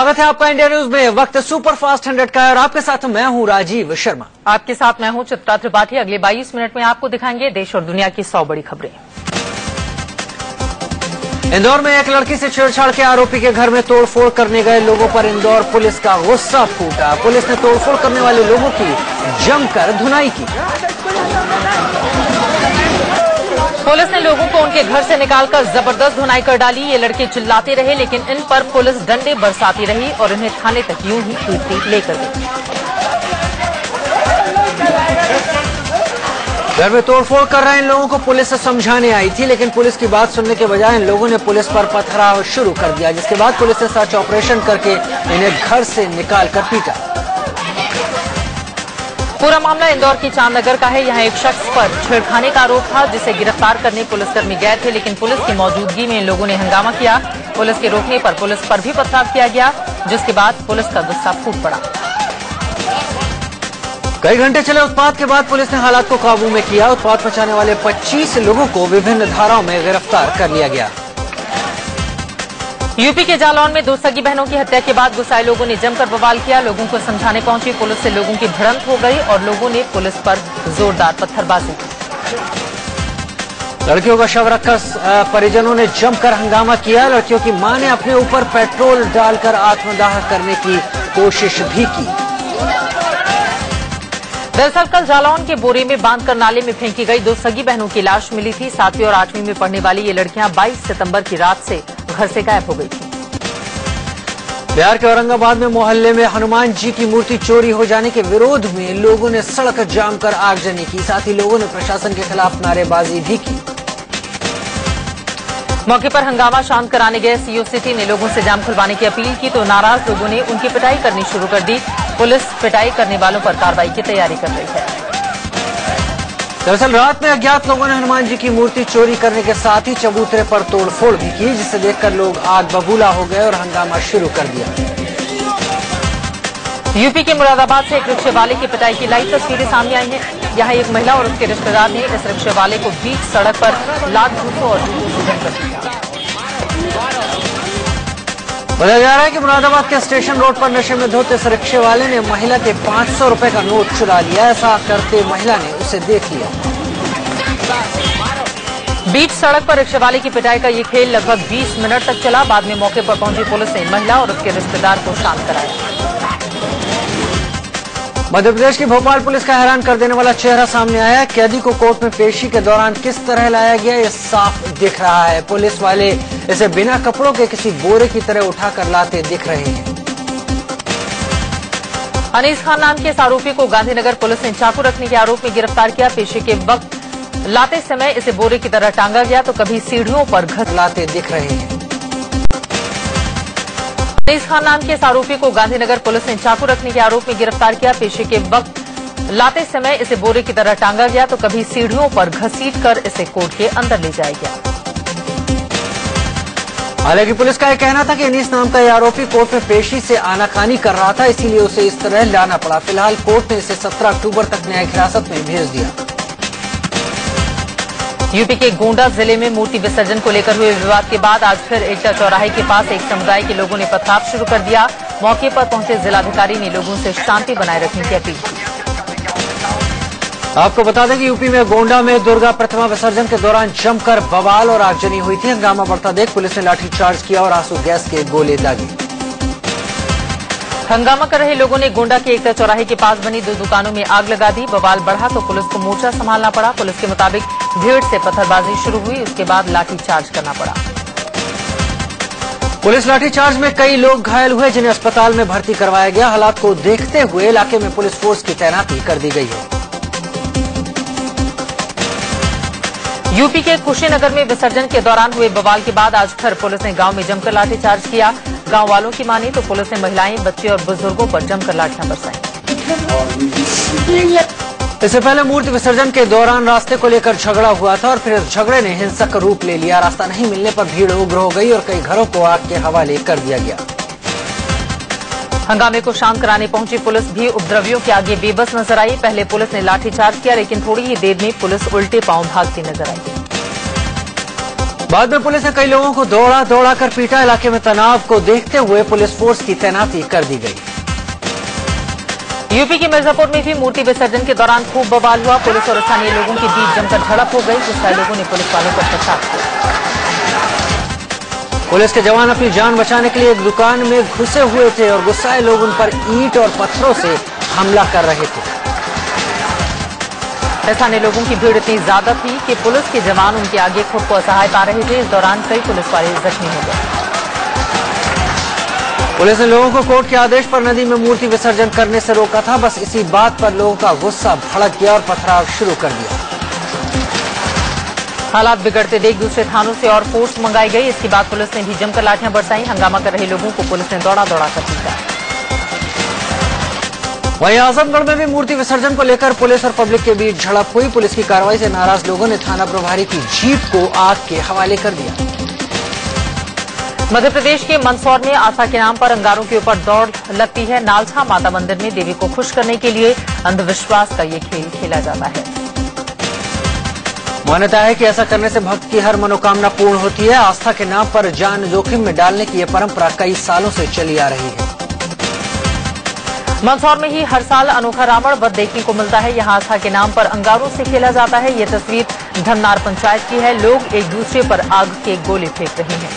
स्वागत है आपका इंडिया न्यूज में। वक्त सुपर फास्ट 100 का है और आपके साथ मैं हूं राजीव शर्मा। आपके साथ मैं हूं चित्रा त्रिपाठी। अगले 22 मिनट में आपको दिखाएंगे देश और दुनिया की 100 बड़ी खबरें। इंदौर में एक लड़की से छेड़छाड़ के आरोपी के घर में तोड़फोड़ करने गए लोगों पर इंदौर पुलिस का गुस्सा फूटा। पुलिस ने तोड़फोड़ करने वाले लोगों की जमकर धुनाई की। पुलिस ने लोगों को उनके घर से निकालकर जबरदस्त धुनाई कर डाली। ये लड़के चिल्लाते रहे लेकिन इन पर पुलिस डंडे बरसाती रही और इन्हें थाने तक यूं ही पीट लेकर गई। घर में तोड़फोड़ कर रहे इन लोगों को पुलिस से समझाने आई थी, लेकिन पुलिस की बात सुनने के बजाय इन लोगों ने पुलिस पर पथराव शुरू कर दिया, जिसके बाद पुलिस ने सर्च ऑपरेशन करके इन्हें घर से निकालकर पीटा। पूरा मामला इंदौर की चांदनगर का है। यहाँ एक शख्स पर छेड़खानी का आरोप था, जिसे गिरफ्तार करने पुलिसकर्मी गए थे, लेकिन पुलिस की मौजूदगी में इन लोगों ने हंगामा किया। पुलिस के रोकने पर पुलिस पर भी पथराव किया गया, जिसके बाद पुलिस का गुस्सा फूट पड़ा। कई घंटे चले उत्पात के बाद पुलिस ने हालात को काबू में किया। उत्पात मचाने वाले 25 लोगों को विभिन्न धाराओं में गिरफ्तार कर लिया गया। यूपी के जालौन में 2 सगी बहनों की हत्या के बाद गुस्साए लोगों ने जमकर बवाल किया। लोगों को समझाने पहुंची पुलिस से लोगों की भिड़ंत हो गई और लोगों ने पुलिस पर जोरदार पत्थरबाजी की। लड़कियों का शव रखकर परिजनों ने जमकर हंगामा किया। लड़कियों की मां ने अपने ऊपर पेट्रोल डालकर आत्मदाह करने की कोशिश भी की। दरअसल कल जालौन के बोरे में बांधकर नाले में फेंकी गई 2 सगी बहनों की लाश मिली थी। 7वीं और 8वीं में पढ़ने वाली ये लड़कियां 22 सितंबर की रात से घर से गायब हो गई थी। बिहार के औरंगाबाद में मोहल्ले में हनुमान जी की मूर्ति चोरी हो जाने के विरोध में लोगों ने सड़क जाम कर आगजनी की। साथ ही लोगों ने प्रशासन के खिलाफ नारेबाजी भी की। मौके पर हंगामा शांत कराने गए सीओ सिटी ने लोगों से जाम खुलवाने की अपील की, तो नाराज लोगों ने उनकी पिटाई करनी शुरू कर दी। पुलिस पिटाई करने वालों पर कार्रवाई की तैयारी कर रही है। दरअसल रात में अज्ञात लोगों ने हनुमान जी की मूर्ति चोरी करने के साथ ही चबूतरे पर तोड़फोड़ भी की, जिसे देखकर लोग आग बबूला हो गए और हंगामा शुरू कर दिया। यूपी के मुरादाबाद से एक रिक्शे वाले की पिटाई की लाइव तस्वीरें सामने आई हैं। यहाँ एक महिला और उसके रिश्तेदार ने इस रिक्शे वाले को बीच सड़क पर लात घूंसों और जूतों से जमकर पीटा। बताया जा रहा है कि मुरादाबाद के स्टेशन रोड पर नशे में धोते इस रिक्शे वाले ने महिला के 500 रुपए का नोट चुरा लिया। ऐसा करते महिला ने उसे देख लिया। बीच सड़क पर रिक्शे वाले की पिटाई का ये खेल लगभग 20 मिनट तक चला। बाद में मौके पर पहुंची पुलिस ने महिला और उसके रिश्तेदार को शांत कराया। मध्य प्रदेश की भोपाल पुलिस का हैरान कर देने वाला चेहरा सामने आया है। कैदी को कोर्ट में पेशी के दौरान किस तरह लाया गया ये साफ दिख रहा है। पुलिस वाले इसे बिना कपड़ों के किसी बोरे की तरह उठाकर लाते दिख रहे हैं। अनीस खान नाम के इस आरोपी को गांधीनगर पुलिस ने चाकू रखने के आरोप में गिरफ्तार किया। पेशी के वक्त लाते समय इसे बोरे की तरह टांगा गया, तो कभी सीढ़ियों पर घस लाते दिख रहे हैं। अनीस खान नाम के इस आरोपी को गांधीनगर पुलिस ने चाकू रखने के आरोप में गिरफ्तार किया। पेशी के वक्त लाते समय इसे बोरे की तरह टांगा गया, तो कभी सीढ़ियों पर घसीटकर इसे कोर्ट के अंदर ले जाया गया। हालांकि पुलिस का यह कहना था कि अनीस नाम का यह आरोपी कोर्ट में पेशी से आनाकानी कर रहा था, इसीलिए उसे इस तरह लाना पड़ा। फिलहाल कोर्ट ने इसे 17 अक्टूबर तक न्यायिक हिरासत में भेज दिया। यूपी के गोंडा जिले में मूर्ति विसर्जन को लेकर हुए विवाद के बाद आज फिर एकता चौराहे के पास एक समुदाय के लोगों ने पथराव शुरू कर दिया। मौके पर पहुंचे जिलाधिकारी ने लोगों से शांति बनाए रखने की अपील की। आपको बता दें कि यूपी में गोंडा में दुर्गा प्रतिमा विसर्जन के दौरान जमकर बवाल और आगजनी हुई थी। हंगामा बढ़ता देख पुलिस ने लाठीचार्ज किया और आंसू गैस के गोले दागे। हंगामा कर रहे लोगों ने गोंडा के एकता चौराहे के पास बनी 2 दुकानों में आग लगा दी। बवाल बढ़ा तो पुलिस को मोर्चा संभालना पड़ा। पुलिस के मुताबिक भीड़ से पत्थरबाजी शुरू हुई, उसके बाद लाठीचार्ज करना पड़ा। पुलिस लाठीचार्ज में कई लोग घायल हुए, जिन्हें अस्पताल में भर्ती करवाया गया। हालात को देखते हुए इलाके में पुलिस फोर्स की तैनाती कर दी गई है। यूपी के कुशीनगर में विसर्जन के दौरान हुए बवाल के बाद आज फिर पुलिस ने गांव में जमकर लाठीचार्ज किया। गांव वालों की माने तो पुलिस ने महिलाएं, बच्चे और बुजुर्गों पर जमकर लाठियां बरसाई। इससे पहले मूर्ति विसर्जन के दौरान रास्ते को लेकर झगड़ा हुआ था और फिर इस झगड़े ने हिंसक रूप ले लिया। रास्ता नहीं मिलने पर भीड़ उग्र हो गई और कई घरों को आग के हवाले कर दिया गया। हंगामे को शांत कराने पहुंची पुलिस भी उपद्रवियों के आगे बेबस नजर आई। पहले पुलिस ने लाठीचार्ज किया, लेकिन थोड़ी ही देर में पुलिस उल्टे पांव भागती नजर आई। बाद में पुलिस ने कई लोगों को दौड़ा कर पीटा। इलाके में तनाव को देखते हुए पुलिस फोर्स की तैनाती कर दी गई। यूपी के मिर्जापुर में भी मूर्ति विसर्जन के दौरान खूब बवाल हुआ। पुलिस और स्थानीय लोगों के बीच जमकर झड़प हो गई। गुस्साए लोगों ने पुलिस वालों पर पथराव किया। पुलिस के जवान अपनी जान बचाने के लिए एक दुकान में घुसे हुए थे और गुस्साए लोग उन पर ईंट और पत्थरों से हमला कर रहे थे। स्थानीय लोगों की भीड़ इतनी ज्यादा थी कि पुलिस के जवान उनके आगे खुद को असहाय पा रहे थे। इस दौरान कई पुलिस वाले जख्मी हो गए। पुलिस ने लोगों को कोर्ट के आदेश पर नदी में मूर्ति विसर्जन करने से रोका था। बस इसी बात पर लोगों का गुस्सा भड़क गया और पथराव शुरू कर दिया। हालात बिगड़ते देख दूसरे थानों से और फोर्स मंगाई गई। इसके बाद पुलिस ने भी जमकर लाठियां बरसाई। हंगामा कर रहे लोगों को पुलिस ने दौड़ा कर पीटा। वहीं आजमगढ़ में भी मूर्ति विसर्जन को लेकर पुलिस और पब्लिक के बीच झड़प हुई। पुलिस की कार्रवाई से नाराज लोगों ने थाना प्रभारी की जीप को आग के हवाले कर दिया। मध्य प्रदेश के मंदसौर में आस्था के नाम पर अंगारों के ऊपर दौड़ लगती है। नालछा माता मंदिर में देवी को खुश करने के लिए अंधविश्वास का ये खेल खेला जाता है। मान्यता है कि ऐसा करने से भक्त की हर मनोकामना पूर्ण होती है। आस्था के नाम पर जान जोखिम में डालने की यह परंपरा कई सालों से चली आ रही है। मंदसौर में ही हर साल अनोखा रावण वध देखने को मिलता है। यहाँ आस्था के नाम पर अंगारों से खेला जाता है। ये तस्वीर धमनार पंचायत की है। लोग एक दूसरे पर आग के गोले फेंक रहे हैं।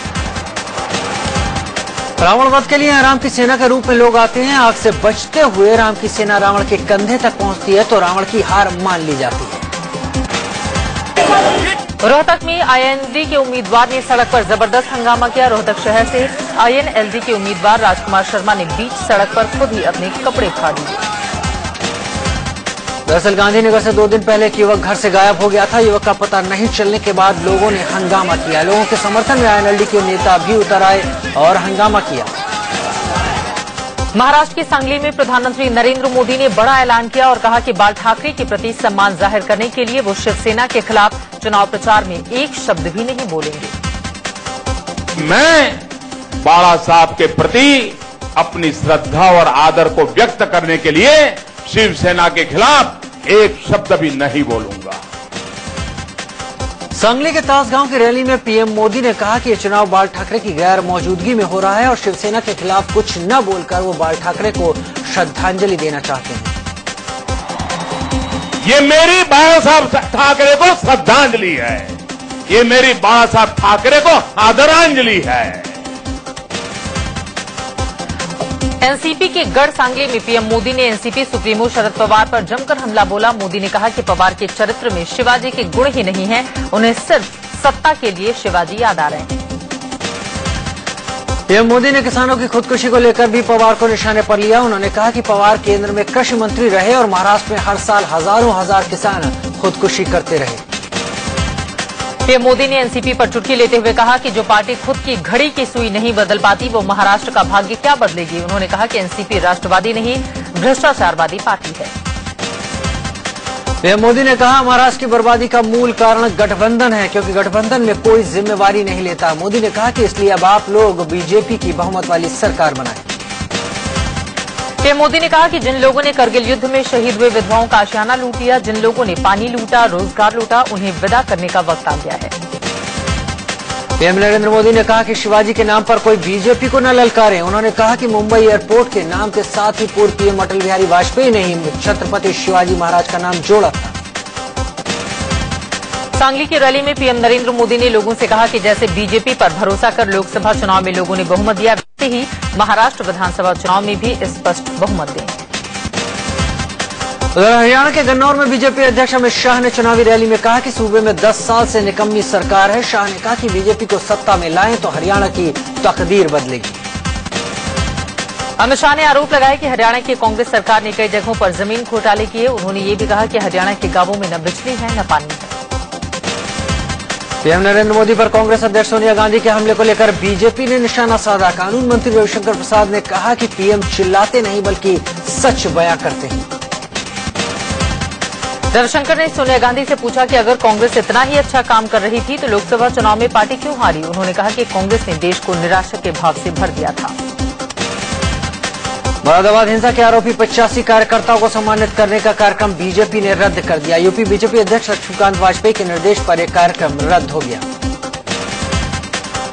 रावण वध के लिए राम की सेना के रूप में लोग आते हैं। आग से बचते हुए राम की सेना रावण के कंधे तक पहुंचती है तो रावण की हार मान ली जाती है। रोहतक में आईएनएलडी के उम्मीदवार ने सड़क पर जबरदस्त हंगामा किया। रोहतक शहर से आईएनएलडी के उम्मीदवार राजकुमार शर्मा ने बीच सड़क पर खुद ही अपने कपड़े फाड़ दिए। दरअसल गांधीनगर से 2 दिन पहले एक युवक घर से गायब हो गया था। युवक का पता नहीं चलने के बाद लोगों ने हंगामा किया। लोगों के समर्थन में आईएनएलडी के नेता भी उतर आए और हंगामा किया। महाराष्ट्र के सांगली में प्रधानमंत्री नरेंद्र मोदी ने बड़ा ऐलान किया और कहा कि बाल ठाकरे के प्रति सम्मान जाहिर करने के लिए वो शिवसेना के खिलाफ चुनाव प्रचार में एक शब्द भी नहीं बोलेंगे। मैं बाला साहब के प्रति अपनी श्रद्धा और आदर को व्यक्त करने के लिए शिवसेना के खिलाफ एक शब्द भी नहीं बोलूंगा। सांगली के तासगांव की रैली में पीएम मोदी ने कहा कि ये चुनाव बाल ठाकरे की गैर मौजूदगी में हो रहा है और शिवसेना के खिलाफ कुछ न बोलकर वो बाल ठाकरे को श्रद्धांजलि देना चाहते हैं। ये मेरी बाला साहब ठाकरे को श्रद्धांजलि है। ये मेरी बाला साहब ठाकरे को आदरांजलि है। एनसीपी के गढ़ सांगली में पीएम मोदी ने एनसीपी सुप्रीमो शरद पवार पर जमकर हमला बोला। मोदी ने कहा कि पवार के चरित्र में शिवाजी के गुण ही नहीं हैं, उन्हें सिर्फ सत्ता के लिए शिवाजी याद आ रहे हैं। पीएम मोदी ने किसानों की खुदकुशी को लेकर भी पवार को निशाने पर लिया। उन्होंने कहा कि पवार केंद्र में कृषि मंत्री रहे और महाराष्ट्र में हर साल हजार किसान खुदकुशी करते रहे। पीएम मोदी ने एनसीपी पर चुटकी लेते हुए कहा कि जो पार्टी खुद की घड़ी की सुई नहीं बदल पाती वो महाराष्ट्र का भाग्य क्या बदलेगी। उन्होंने कहा कि एनसीपी राष्ट्रवादी नहीं भ्रष्टाचारवादी पार्टी है। पीएम मोदी ने कहा महाराष्ट्र की बर्बादी का मूल कारण गठबंधन है क्योंकि गठबंधन में कोई जिम्मेवारी नहीं लेता। मोदी ने कहा कि इसलिए अब आप लोग बीजेपी की बहुमत वाली सरकार बनाएं। पीएम मोदी ने कहा कि जिन लोगों ने करगिल युद्ध में शहीद हुए विधवाओं का आशियाना लूट लिया, जिन लोगों ने पानी लूटा, रोजगार लूटा, उन्हें विदा करने का वक्त आ गया है। पीएम नरेंद्र मोदी ने कहा कि शिवाजी के नाम पर कोई बीजेपी को न ललकारें। उन्होंने कहा कि मुंबई एयरपोर्ट के नाम के साथ ही पूर्व पीएम अटल बिहारी वाजपेयी ने ही छत्रपति शिवाजी महाराज का नाम जोड़ा था। सांगली की रैली में पीएम नरेंद्र मोदी ने लोगों से कहा कि जैसे बीजेपी पर भरोसा कर लोकसभा चुनाव में लोगों ने बहुमत दिया, वैसे ही महाराष्ट्र विधानसभा चुनाव में भी स्पष्ट बहुमत दें। उधर हरियाणा के गन्नौर में बीजेपी अध्यक्ष अमित शाह ने चुनावी रैली में कहा कि सूबे में 10 साल से निकम्मी सरकार है। शाह ने कहा कि बीजेपी को सत्ता में लाएं तो हरियाणा की तकदीर बदलेगी। अमित शाह ने आरोप लगाया कि हरियाणा की कांग्रेस सरकार ने कई जगहों पर जमीन घोटाले किए। उन्होंने ये भी कहा कि हरियाणा के गांवों में न बिजली है न पानी है। पीएम नरेंद्र मोदी पर कांग्रेस अध्यक्ष सोनिया गांधी के हमले को लेकर बीजेपी ने निशाना साधा। कानून मंत्री रविशंकर प्रसाद ने कहा कि पीएम चिल्लाते नहीं बल्कि सच बयां करते हैं। रविशंकर ने सोनिया गांधी से पूछा कि अगर कांग्रेस इतना ही अच्छा काम कर रही थी तो लोकसभा चुनाव में पार्टी क्यों हारी। उन्होंने कहा कि कांग्रेस ने देश को निराशा के भाव से भर दिया था। मुरादाबाद हिंसा के आरोपी 85 कार्यकर्ताओं को सम्मानित करने का कार्यक्रम बीजेपी ने रद्द कर दिया। यूपी बीजेपी अध्यक्ष लक्ष्मीकांत वाजपेयी के निर्देश पर यह कार्यक्रम रद्द हो गया।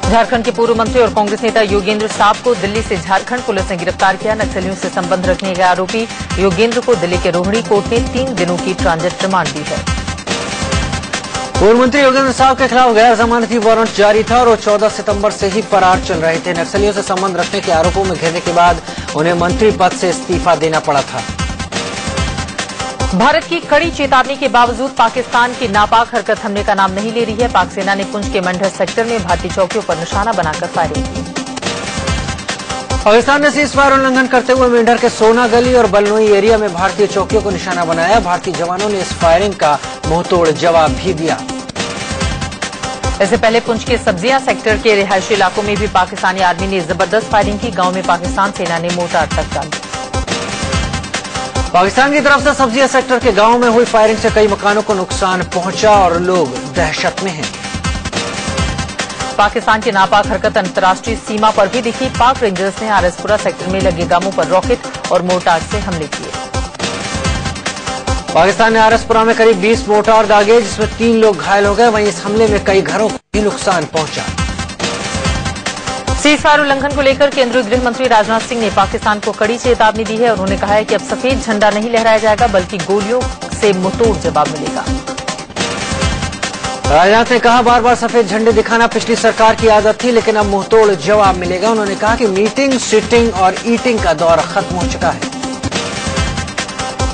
झारखंड के पूर्व मंत्री और कांग्रेस नेता योगेंद्र साहब को दिल्ली से झारखंड पुलिस ने गिरफ्तार किया। नक्सलियों से संबंध रखने के आरोपी योगेंद्र को दिल्ली के रोहिणी कोर्ट ने 3 दिनों की ट्रांजिट रिमांड दी है। पूर्व मंत्री योगेंद्र साहब के खिलाफ गैर जमानती वारंट जारी था और वो 14 सितंबर से ही फरार चल रहे थे। नक्सलियों से संबंध रखने के आरोपों में घिरने के बाद उन्हें मंत्री पद से इस्तीफा देना पड़ा था। भारत की कड़ी चेतावनी के बावजूद पाकिस्तान की नापाक हरकत थमने का नाम नहीं ले रही है। पाक सेना ने पुंछ के मंडर सेक्टर में भारतीय चौकियों पर निशाना बनाकर फायरिंग की। पाकिस्तान ने सीजफायर उल्लंघन करते हुए मेंढर के सोना गली और बलनोई एरिया में भारतीय चौकियों को निशाना बनाया। भारतीय जवानों ने इस फायरिंग का मुंहतोड़ जवाब भी दिया। इससे पहले पुंछ के सब्जियां सेक्टर के रिहायशी इलाकों में भी पाकिस्तानी आर्मी ने जबरदस्त फायरिंग की। गांव में पाकिस्तान सेना ने मोर्टार तक डाली। पाकिस्तान की तरफ से सब्जिया सेक्टर के गांवों में हुई फायरिंग से कई मकानों को नुकसान पहुंचा और लोग दहशत में हैं। पाकिस्तान की नापाक हरकत अंतर्राष्ट्रीय सीमा पर भी दिखी। पाक रेंजर्स ने आरएसपुरा सेक्टर में लगे गांवों पर रॉकेट और मोर्टार से हमले किए। पाकिस्तान ने आरएसपुरा में करीब 20 मोर्टार दागे, जिसमें 3 लोग घायल हो गए। वहीं इस हमले में कई घरों को भी नुकसान पहुंचा। सीजफायर उल्लंघन को लेकर केंद्रीय गृह मंत्री राजनाथ सिंह ने पाकिस्तान को कड़ी चेतावनी दी है। उन्होंने कहा है कि अब सफेद झंडा नहीं लहराया जाएगा, बल्कि गोलियों से मुंहतोड़ जवाब मिलेगा। राजनाथ ने कहा, बार बार सफेद झंडे दिखाना पिछली सरकार की आदत थी, लेकिन अब मुंहतोड़ जवाब मिलेगा। उन्होंने कहा कि मीटिंग, सिटिंग और ईटिंग का दौर खत्म हो चुका है।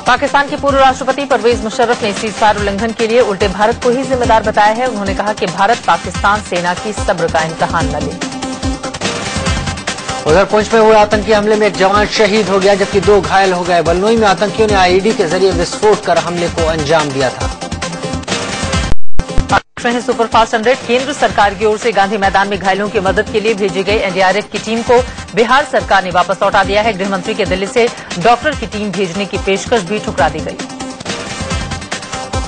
पाकिस्तान के पूर्व राष्ट्रपति परवेज मुशर्रफ ने सीजफायर उल्लंघन के लिए उल्टे भारत को ही जिम्मेदार बताया है। उन्होंने कहा कि भारत पाकिस्तान सेना की सब्र का इम्तिहान न ले। उधर पुंछ में हुए आतंकी हमले में एक जवान शहीद हो गया, जबकि 2 घायल हो गए। बलनोई में आतंकियों ने आईईडी के जरिए विस्फोट कर हमले को अंजाम दिया था। सुपरफास्ट 100 केंद्र सरकार की ओर से गांधी मैदान में घायलों की मदद के लिए भेजी गई एनडीआरएफ की टीम को बिहार सरकार ने वापस लौटा दिया है। गृह मंत्री के दिल्ली से डॉक्टर की टीम भेजने की पेशकश भी ठुकरा दी गई।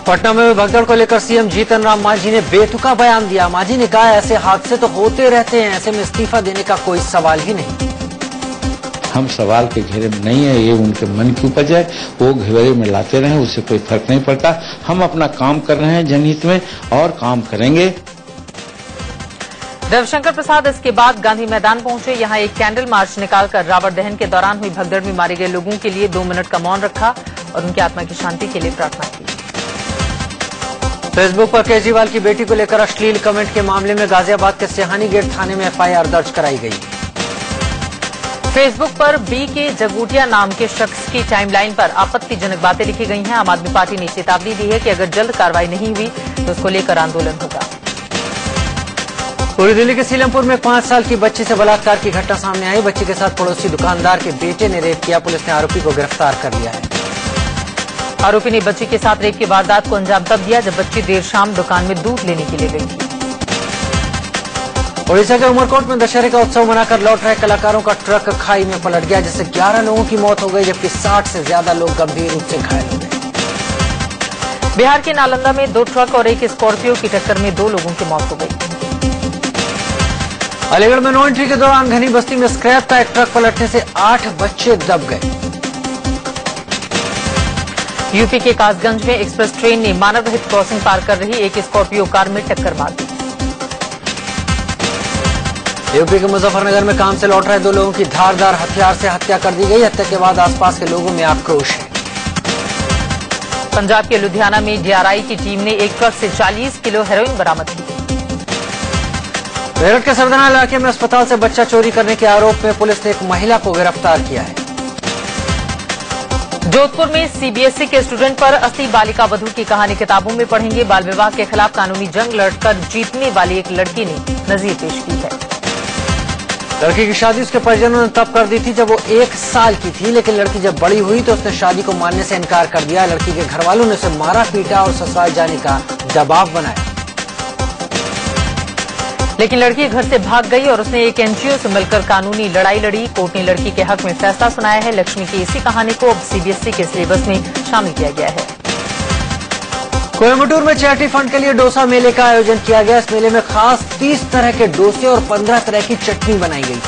पटना में भगदड़ को लेकर सीएम जीतन राम मांझी ने बेतुका बयान दिया। मांझी ने कहा, ऐसे हादसे तो होते रहते हैं, ऐसे में इस्तीफा देने का कोई सवाल ही नहीं। हम सवाल के घेरे में नहीं है, ये उनके मन की उपज है, वो घेरे में लाते रहे, उससे कोई फर्क नहीं पड़ता। हम अपना काम कर रहे हैं जनहित में और काम करेंगे। रविशंकर प्रसाद इसके बाद गांधी मैदान पहुंचे। यहां एक कैंडल मार्च निकालकर रावण दहन के दौरान हुई भगदड़ में मारे गए लोगों के लिए 2 मिनट का मौन रखा और उनकी आत्मा की शांति के लिए प्रार्थना की। फेसबुक पर केजरीवाल की बेटी को लेकर अश्लील कमेंट के मामले में गाजियाबाद के सिहानी गेट थाने में एफआईआर दर्ज कराई गई। फेसबुक पर बी के जगूटिया नाम के शख्स की टाइमलाइन पर आपत्तिजनक बातें लिखी गई हैं। आम आदमी पार्टी ने चेतावनी दी है कि अगर जल्द कार्रवाई नहीं हुई तो उसको लेकर आंदोलन होगा। पूरी दिल्ली के सीलमपुर में 5 साल की बच्ची से बलात्कार की घटना सामने आई। बच्ची के साथ पड़ोसी दुकानदार के बेटे ने रेप किया। पुलिस ने आरोपी को गिरफ्तार कर लिया है। आरोपी ने बच्ची के साथ रेप की वारदात को अंजाम तब दिया जब बच्ची देर शाम दुकान में दूध लेने के लिए गई थी। ओडिशा के उमरकोट में दशहरे का उत्सव मनाकर लौट रहे कलाकारों का ट्रक खाई में पलट गया, जिससे 11 लोगों की मौत हो गई, जबकि 60 से ज्यादा लोग गंभीर रूप से घायल हो गए। बिहार के नालंदा में 2 ट्रक और एक स्कॉर्पियो की टक्कर में 2 लोगों की मौत हो गई। अलीगढ़ में नो एंट्री के दौरान घनी बस्ती में स्क्रैप का एक ट्रक पलटने से 8 बच्चे दब गए। यूपी के कासगंज में एक्सप्रेस ट्रेन ने मानव रहित क्रॉसिंग पार कर रही एक स्कॉर्पियो कार में टक्कर मार दी। यूपी के मुजफ्फरनगर में काम से लौट रहे 2 लोगों की धारदार हथियार से हत्या कर दी गई। हत्या के बाद आसपास के लोगों में आक्रोश है। पंजाब के लुधियाना में डीआरआई की टीम ने एक ट्रक से 40 किलो हेरोइन बरामद की। मेरठ के सरदाना इलाके में अस्पताल से बच्चा चोरी करने के आरोप में पुलिस ने एक महिला को गिरफ्तार किया है। जोधपुर में सीबीएसई के स्टूडेंट पर असली बालिका वधू की कहानी किताबों में पढ़ेंगे। बाल विवाह के खिलाफ कानूनी जंग लड़कर जीतने वाली एक लड़की ने नजीर पेश की है। लड़की की शादी उसके परिजनों ने तब कर दी थी जब वो 1 साल की थी, लेकिन लड़की जब बड़ी हुई तो उसने शादी को मानने से इनकार कर दिया। लड़की के घर वालों ने उसे मारा पीटा और ससुराल जाने का दबाव बनाया, लेकिन लड़की घर से भाग गई और उसने एक एनजीओ से मिलकर कानूनी लड़ाई लड़ी। कोर्ट ने लड़की के हक में फैसला सुनाया है। लक्ष्मी की इसी कहानी को अब सीबीएसई के सिलेबस में शामिल किया गया है। कोयम्बटूर में चैरिटी फंड के लिए डोसा मेले का आयोजन किया गया। इस मेले में खास 30 तरह के डोसे और 15 तरह की चटनी बनाई गई।